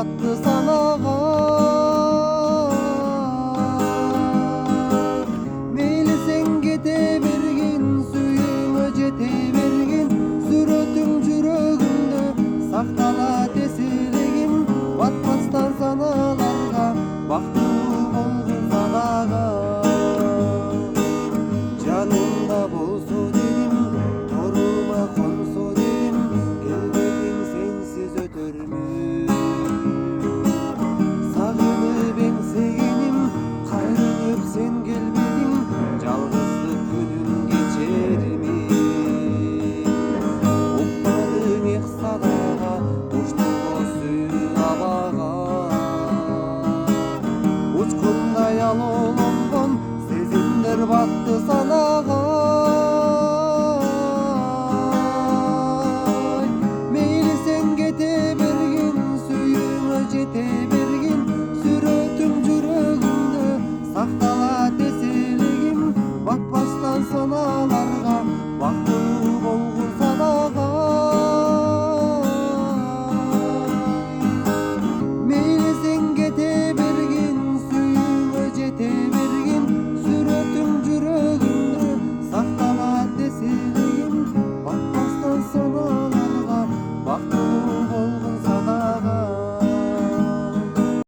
батты санаға. Мейлі сен кете берген, сүйіме жете берген, сүрөтүң жүрөгүмдө сакталат эселегим. Батпастан саналарга, бактылуу болгон санага. Жанымда болсо дедим, торума консо дедим, келбетиң сенсиз өтөр мө?